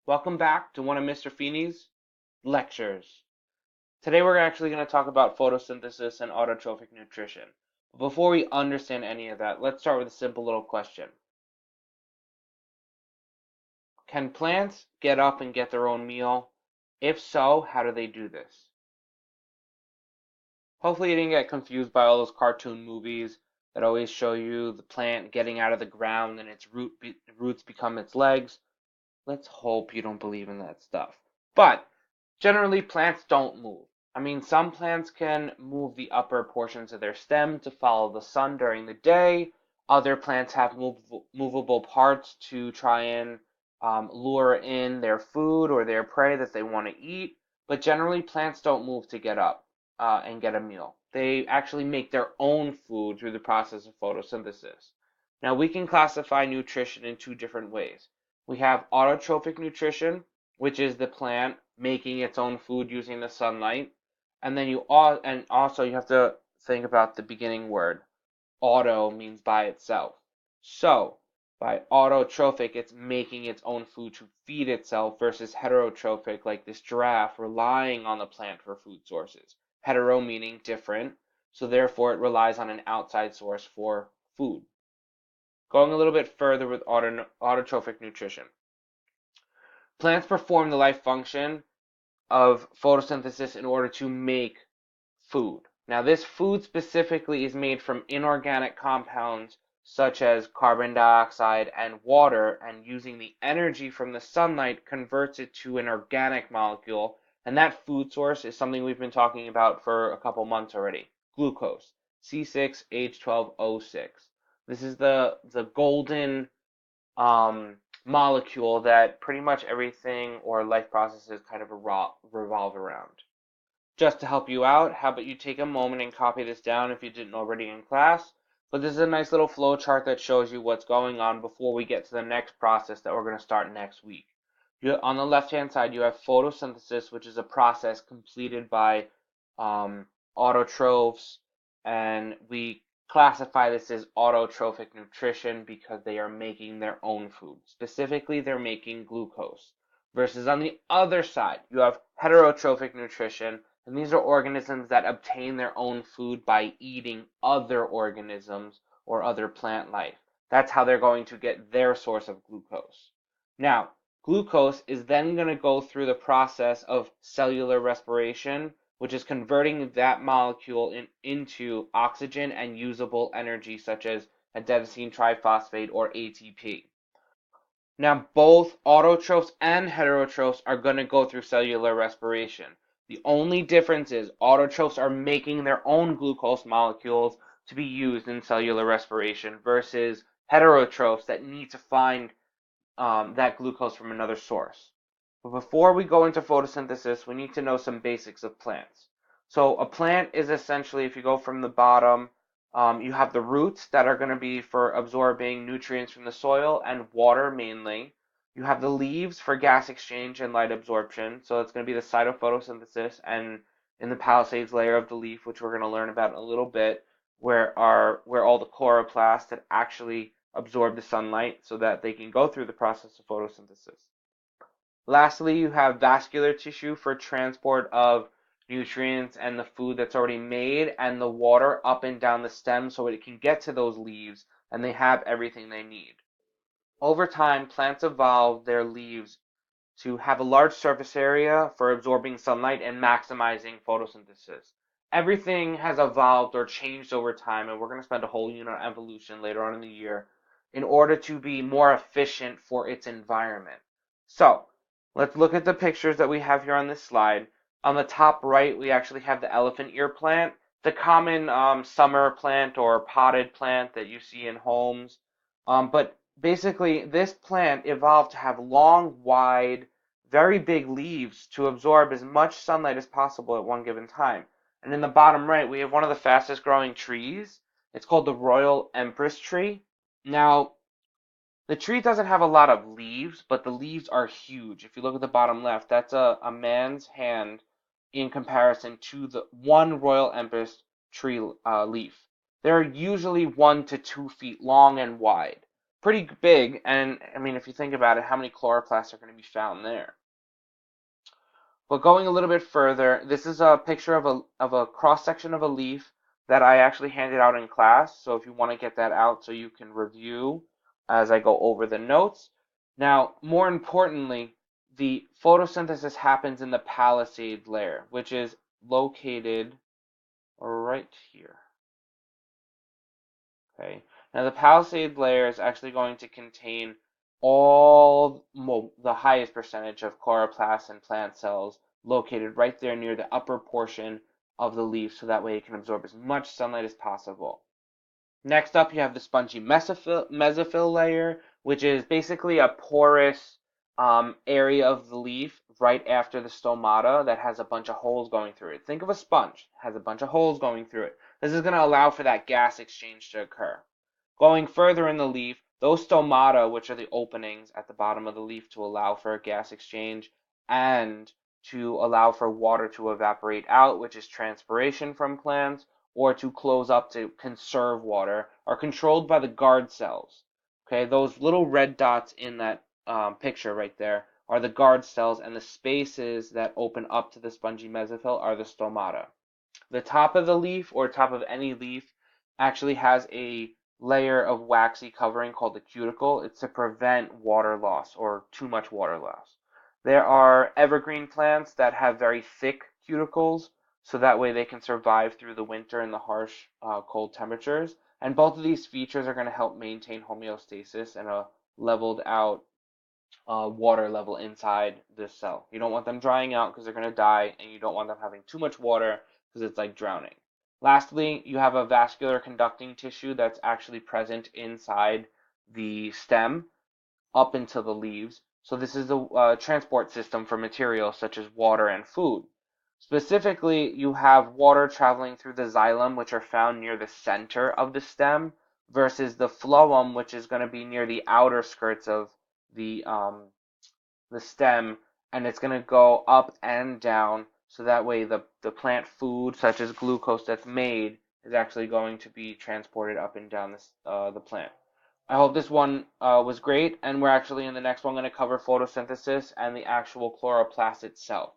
Welcome back to one of Mr. Fini's lectures. Today we're actually going to talk about photosynthesis and autotrophic nutrition. But before we understand any of that, let's start with a simple little question. Can plants get up and get their own meal? If so, how do they do this? Hopefully you didn't get confused by all those cartoon movies that always show you the plant getting out of the ground and its roots become its legs. Let's hope you don't believe in that stuff. But generally, plants don't move. I mean, some plants can move the upper portions of their stem to follow the sun during the day. Other plants have movable parts to try and lure in their food or their prey that they want to eat. But generally, plants don't move to get up and get a meal. They actually make their own food through the process of photosynthesis. Now, we can classify nutrition in two different ways. We have autotrophic nutrition, which is the plant making its own food using the sunlight. And then also you have to think about the beginning word. Auto means by itself. So, by autotrophic, it's making its own food to feed itself versus heterotrophic, like this giraffe relying on the plant for food sources. Hetero meaning different, so therefore it relies on an outside source for food. Going a little bit further with autotrophic nutrition. Plants perform the life function of photosynthesis in order to make food. Now, this food specifically is made from inorganic compounds such as carbon dioxide and water, and using the energy from the sunlight converts it to an organic molecule. And that food source is something we've been talking about for a couple months already. Glucose, C6H12O6. This is the golden molecule that pretty much everything or life processes kind of revolve around. Just to help you out, how about you take a moment and copy this down if you didn't already in class? But this is a nice little flow chart that shows you what's going on before we get to the next process that we're going to start next week. On the left-hand side, you have photosynthesis, which is a process completed by autotrophs, and we classify this as autotrophic nutrition because they are making their own food. Specifically, they're making glucose. Versus on the other side, you have heterotrophic nutrition, and these are organisms that obtain their own food by eating other organisms or other plant life. That's how they're going to get their source of glucose. Now, glucose is then going to go through the process of cellular respiration, which is converting that molecule into oxygen and usable energy, such as adenosine triphosphate or ATP. Now, both autotrophs and heterotrophs are going to go through cellular respiration. The only difference is autotrophs are making their own glucose molecules to be used in cellular respiration versus heterotrophs that need to find that glucose from another source. But before we go into photosynthesis, we need to know some basics of plants. So a plant is essentially, if you go from the bottom, you have the roots that are going to be for absorbing nutrients from the soil and water mainly. You have the leaves for gas exchange and light absorption. So it's going to be the site of photosynthesis, and in the palisades layer of the leaf, which we're going to learn about in a little bit, where all the chloroplasts that actually absorb the sunlight so that they can go through the process of photosynthesis. Lastly, you have vascular tissue for transport of nutrients and the food that's already made and the water up and down the stem so it can get to those leaves and they have everything they need. Over time, plants evolve their leaves to have a large surface area for absorbing sunlight and maximizing photosynthesis. Everything has evolved or changed over time, and we're going to spend a whole unit on evolution later on in the year in order to be more efficient for its environment. So, let's look at the pictures that we have here on this slide. On the top right, we actually have the elephant ear plant, the common summer plant or potted plant that you see in homes. But basically, this plant evolved to have long, wide, very big leaves to absorb as much sunlight as possible at one given time. And in the bottom right, we have one of the fastest growing trees. It's called the Royal Empress tree. Now, the tree doesn't have a lot of leaves, but the leaves are huge. If you look at the bottom left, that's a man's hand in comparison to the one Royal Empress tree leaf. They're usually 1 to 2 feet long and wide. pretty big. And I mean, if you think about it, how many chloroplasts are going to be found there? But going a little bit further, this is a picture of a cross section of a leaf that I actually handed out in class. So if you want to get that out so you can review as I go over the notes. Now, more importantly, the photosynthesis happens in the palisade layer, which is located right here. Okay. Now the palisade layer is actually going to contain well, the highest percentage of chloroplasts and plant cells located right there near the upper portion of the leaf, so that way it can absorb as much sunlight as possible. Next up, you have the spongy mesophyll layer, which is basically a porous area of the leaf right after the stomata that has a bunch of holes going through it. Think of a sponge, it has a bunch of holes going through it. This is going to allow for that gas exchange to occur. Going further in the leaf, those stomata, which are the openings at the bottom of the leaf to allow for a gas exchange and to allow for water to evaporate out, which is transpiration from plants, or to close up to conserve water, are controlled by the guard cells. Okay, those little red dots in that picture right there are the guard cells, and the spaces that open up to the spongy mesophyll are the stomata. The top of the leaf, or top of any leaf, actually has a layer of waxy covering called the cuticle. It's to prevent water loss or too much water loss. There are evergreen plants that have very thick cuticles, so that way they can survive through the winter and the harsh cold temperatures. And both of these features are going to help maintain homeostasis and a leveled out water level inside the cell. You don't want them drying out because they're going to die, and you don't want them having too much water because it's like drowning. Lastly, you have a vascular conducting tissue that's actually present inside the stem up into the leaves. So this is the transport system for materials such as water and food. Specifically, you have water traveling through the xylem, which are found near the center of the stem, versus the phloem, which is going to be near the outer skirts of the um, the stem, and it's going to go up and down, so that way the plant food, such as glucose that's made, is actually going to be transported up and down the plant. I hope this one was great, and we're actually in the next one going to cover photosynthesis and the actual chloroplast itself.